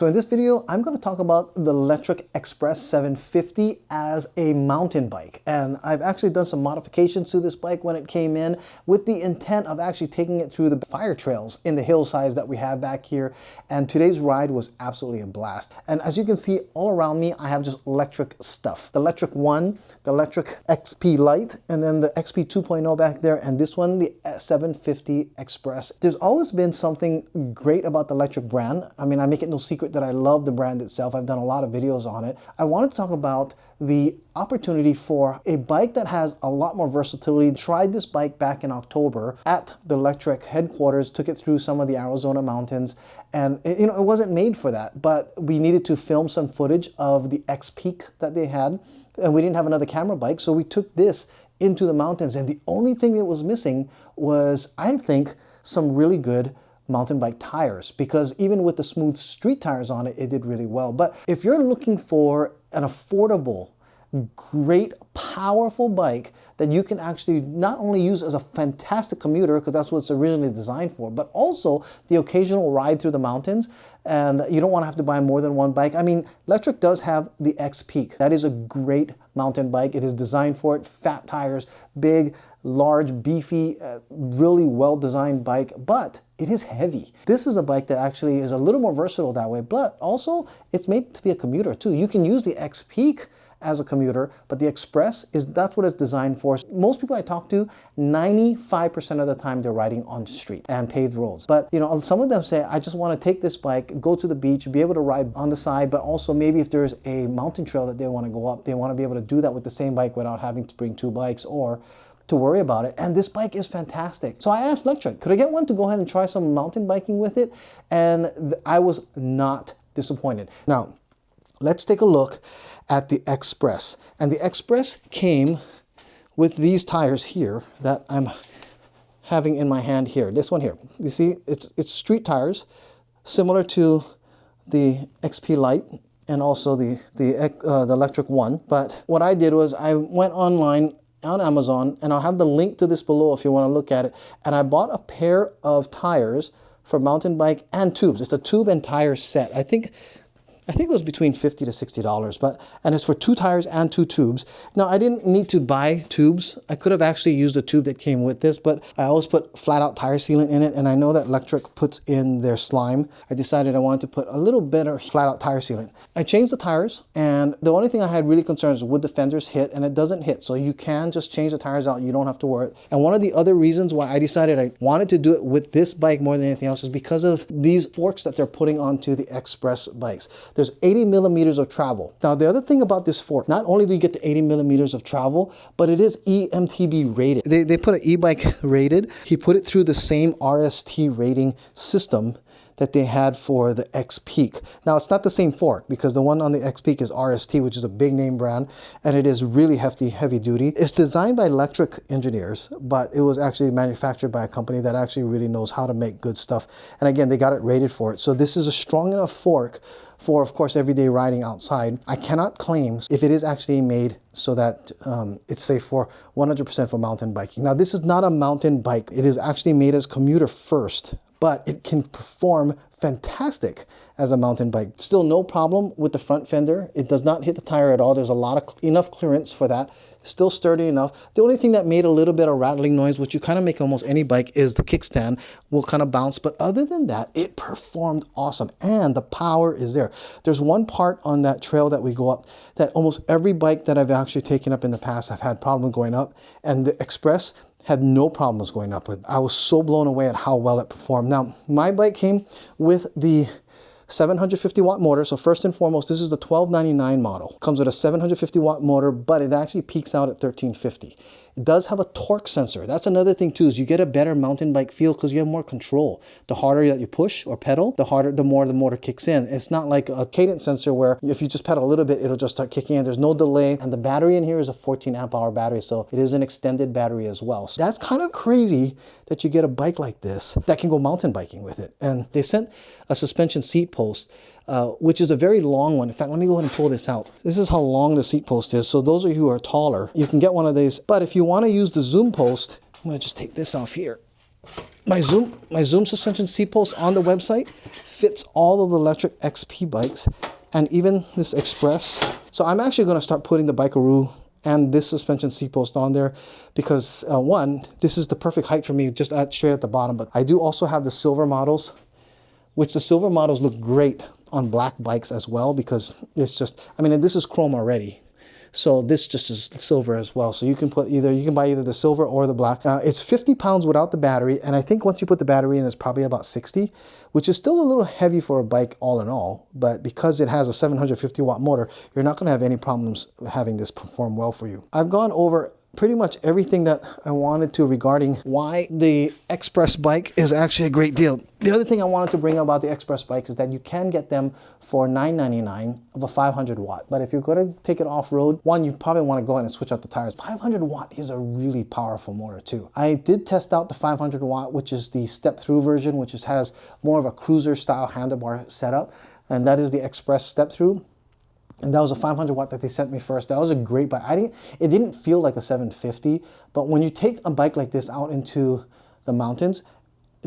So in this video, I'm going to talk about the Lectric XPress 750 as a mountain bike. And I've actually done some modifications to this bike when it came in with the intent of actually taking it through the fire trails in the hillsides that we have back here. And today's ride was absolutely a blast. And as you can see all around me, I have just Lectric stuff. The Lectric 1, the Lectric XP Lite, and then the XP 2.0 back there. And this one, the 750 XPress. There's always been something great about the Lectric brand. I mean, I make it no secret that I love the brand itself. I've done a lot of videos on it. I wanted to talk about the opportunity for a bike that has a lot more versatility. Tried this bike back in October at the Lectric headquarters, took it through some of the Arizona mountains, and it wasn't made for that, but we needed to film some footage of the X Peak that they had, and we didn't have another camera bike, so we took this into the mountains, and the only thing that was missing was, I think, some really good mountain bike tires, because even with the smooth street tires on it, it did really well. But if you're looking for an affordable, great, powerful bike that you can actually not only use as a fantastic commuter, because that's what it's originally designed for, but also the occasional ride through the mountains, and you don't want to have to buy more than one bike. I mean, Lectric does have the X Peak. That is a great mountain bike. It is designed for it. Fat tires, big, large, beefy, really well-designed bike, but it is heavy. This is a bike that actually is a little more versatile that way, but also it's made to be a commuter too. You can use the X Peak as a commuter, but the Express that's what it's designed for. Most people I talk to, 95% of the time they're riding on street and paved roads. But you know, some of them say, I just want to take this bike, go to the beach, be able to ride on the side, but also maybe if there's a mountain trail that they want to go up, they want to be able to do that with the same bike without having to bring two bikes or to worry about it. And this bike is fantastic. So I asked Lectric, could I get one to go ahead and try some mountain biking with it? And I was not disappointed. Now, let's take a look at the Express. And the Express came with these tires here that I'm having in my hand here. This one here. You see, it's street tires, similar to the XP Lite and also the Lectric 1. But what I did was I went online on Amazon, and I'll have the link to this below if you want to look at it. And I bought a pair of tires for mountain bike and tubes. It's a tube and tire set. I think it was between $50 to $60, and it's for 2 tires and 2 tubes. Now, I didn't need to buy tubes. I could have actually used a tube that came with this, but I always put flat out tire sealant in it, and I know that Lectric puts in their slime. I decided I wanted to put a little better flat out tire sealant. I changed the tires, and the only thing I had really concerns would the fenders hit, and it doesn't hit, so you can just change the tires out. You don't have to worry. And one of the other reasons why I decided I wanted to do it with this bike more than anything else is because of these forks that they're putting onto the Express bikes. There's 80 millimeters of travel. Now, the other thing about this fork, not only do you get the 80 millimeters of travel, but it is EMTB rated. They put an e-bike rated. He put it through the same RST rating system that they had for the X Peak. Now, it's not the same fork because the one on the X Peak is RST, which is a big name brand, and it is really hefty, heavy duty. It's designed by Lectric engineers, but it was actually manufactured by a company that actually really knows how to make good stuff. And again, they got it rated for it. So this is a strong enough fork for, of course, everyday riding outside. I cannot claim if it is actually made so that it's safe for 100% for mountain biking. Now, this is not a mountain bike. It is actually made as commuter first, but it can perform fantastic as a mountain bike. Still no problem with the front fender. It does not hit the tire at all. There's enough clearance for that. Still sturdy enough. The only thing that made a little bit of rattling noise, which you kind of make almost any bike, is the kickstand will kind of bounce. But other than that, it performed awesome. And the power is there. There's one part on that trail that we go up that almost every bike that I've actually taken up in the past, I've had problems going up. And the Express had no problems going up with. I was so blown away at how well it performed. Now, my bike came with the 750 watt motor. So first and foremost, this is the 1299 model. Comes with a 750 watt motor, but it actually peaks out at 1350. It does have a torque sensor. That's another thing too, is you get a better mountain bike feel because you have more control. The harder that you push or pedal, the more the motor kicks in. It's not like a cadence sensor where if you just pedal a little bit, it'll just start kicking in. There's no delay. And the battery in here is a 14 amp hour battery. So it is an extended battery as well. So that's kind of crazy that you get a bike like this that can go mountain biking with it. And they sent a suspension seat post, which is a very long one. In fact, let me go ahead and pull this out. This is how long the seat post is. So those of you who are taller, you can get one of these. But if you want to use the zoom post, I'm going to just take this off here. My Zoom suspension seat post on the website fits all of the Lectric XP bikes and even this Express. So I'm actually going to start putting the Bikeroo and this suspension seat post on there because one, this is the perfect height for me, just straight at the bottom. But I do also have the silver models, which the silver models look great on black bikes as well because it's just, I mean, this is chrome already. So this just is silver as well. So you can put either, you can buy either the silver or the black. It's 50 pounds without the battery. And I think once you put the battery in, it's probably about 60, which is still a little heavy for a bike all in all. But because it has a 750 watt motor, you're not gonna have any problems having this perform well for you. I've gone over pretty much everything that I wanted to regarding why the Express bike is actually a great deal. The other thing I wanted to bring up about the Express bikes is that you can get them for $9.99 of a 500 watt. But if you're going to take it off-road, one, you probably want to go ahead and switch out the tires. 500 watt is a really powerful motor too. I did test out the 500 watt, which is the step-through version, which has more of a cruiser style handlebar setup. And that is the Express step-through. And that was a 500 watt that they sent me first. That was a great bike. It didn't feel like a 750, but when you take a bike like this out into the mountains,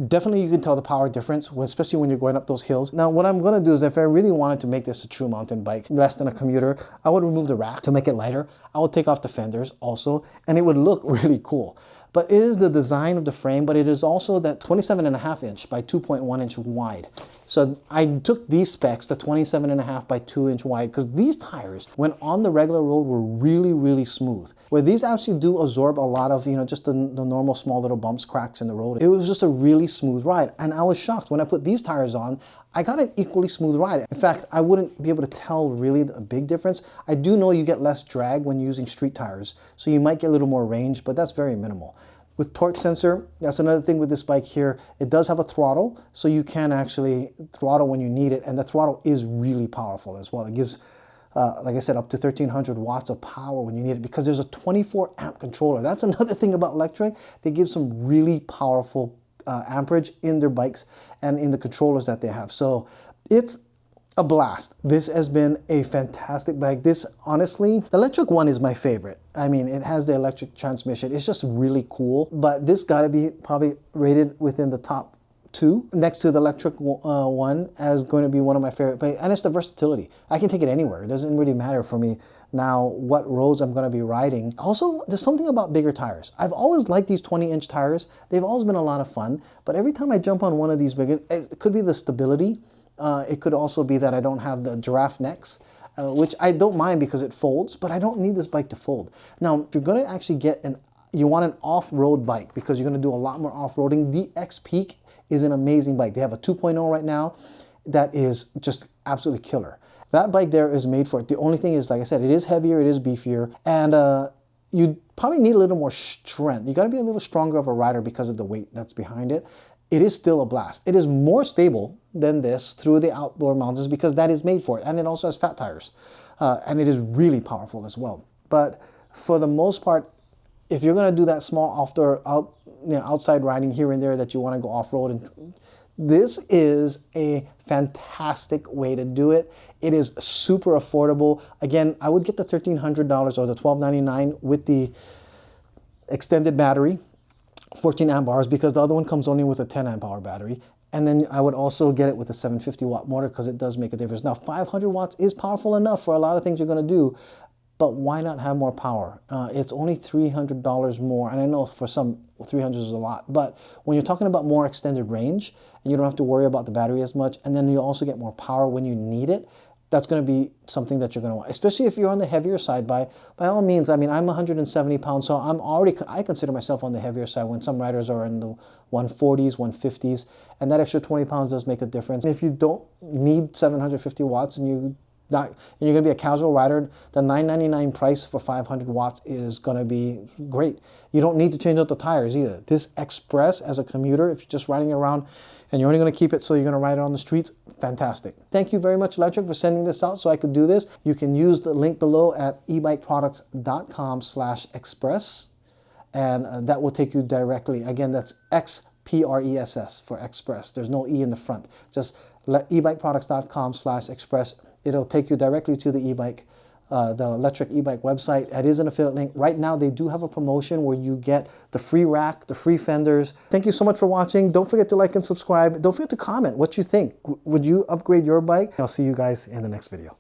definitely you can tell the power difference, especially when you're going up those hills. Now, what I'm gonna do is if I really wanted to make this a true mountain bike, less than a commuter, I would remove the rack to make it lighter. I would take off the fenders also, and it would look really cool. But it is the design of the frame, but it is also that 27.5 inch by 2.1 inch wide. So I took these specs, the 27.5 by 2 inch wide, because these tires, when on the regular road, were really, really smooth. Where these actually do absorb a lot of, just the normal small little bumps, cracks in the road. It was just a really smooth ride. And I was shocked when I put these tires on, I got an equally smooth ride. In fact, I wouldn't be able to tell really a big difference. I do know you get less drag when using street tires, so you might get a little more range, but that's very minimal. With torque sensor, that's another thing with this bike here. It does have a throttle, so you can actually throttle when you need it, and the throttle is really powerful as well. It gives, like I said, up to 1300 watts of power when you need it because there's a 24 amp controller. That's another thing about Lectric. They give some really powerful amperage in their bikes and in the controllers that they have. So it's a blast. This has been a fantastic bike. This, honestly, the Lectric one is my favorite. I mean, it has the electric transmission. It's just really cool, but this gotta be probably rated within the top 2 next to the Lectric one as going to be one of my favorite bikes. And it's the versatility. I can take it anywhere. It doesn't really matter for me now what roads I'm going to be riding. Also, there's something about bigger tires. I've always liked these 20-inch tires. They've always been a lot of fun, but every time I jump on one of these bigger, it could be the stability. It could also be that I don't have the giraffe necks, which I don't mind because it folds, but I don't need this bike to fold. Now, if you're going to actually you want an off-road bike because you're going to do a lot more off-roading, the X-Peak is an amazing bike. They have a 2.0 right now that is just absolutely killer. That bike there is made for it. The only thing is, like I said, it is heavier, it is beefier, and you probably need a little more strength. You got to be a little stronger of a rider because of the weight that's behind it. It is still a blast. It is more stable than this through the outdoor mountains because that is made for it, and it also has fat tires, and it is really powerful as well. But for the most part, if you're going to do that small outside riding here and there that you want to go off-road, and this is a fantastic way to do it. It is super affordable. Again, I would get the $1,300 or the $1,299 with the extended battery, 14 amp hours, because the other one comes only with a 10 amp hour battery. And then I would also get it with a 750 watt motor because it does make a difference. Now, 500 watts is powerful enough for a lot of things you're going to do, but why not have more power? It's only $300 more, and I know for some 300 is a lot, but when you're talking about more extended range and you don't have to worry about the battery as much, and then you also get more power when you need it, that's going to be something that you're going to want, especially if you're on the heavier side. By all means, I mean, I'm 170 pounds, so I consider myself on the heavier side when some riders are in the 140s, 150s, and that extra 20 pounds does make a difference. If you don't need 750 watts and you're going to be a casual rider, the $999 price for 500 watts is going to be great. You don't need to change out the tires either. This Express as a commuter, if you're just riding around and you're only going to keep it so you're going to ride it on the streets, fantastic. Thank you very much, Lectric, for sending this out so I could do this. You can use the link below at ebikeproducts.com/express, and that will take you directly. Again, that's XPRESS for Express. There's no E in the front. Just ebikeproducts.com/express. It'll take you directly to the e-bike the Lectric e-bike website. That is an affiliate link. Right now, they do have a promotion where you get the free rack, the free fenders. Thank you so much for watching. Don't forget to like and subscribe. Don't forget to comment what you think. Would you upgrade your bike? I'll see you guys in the next video.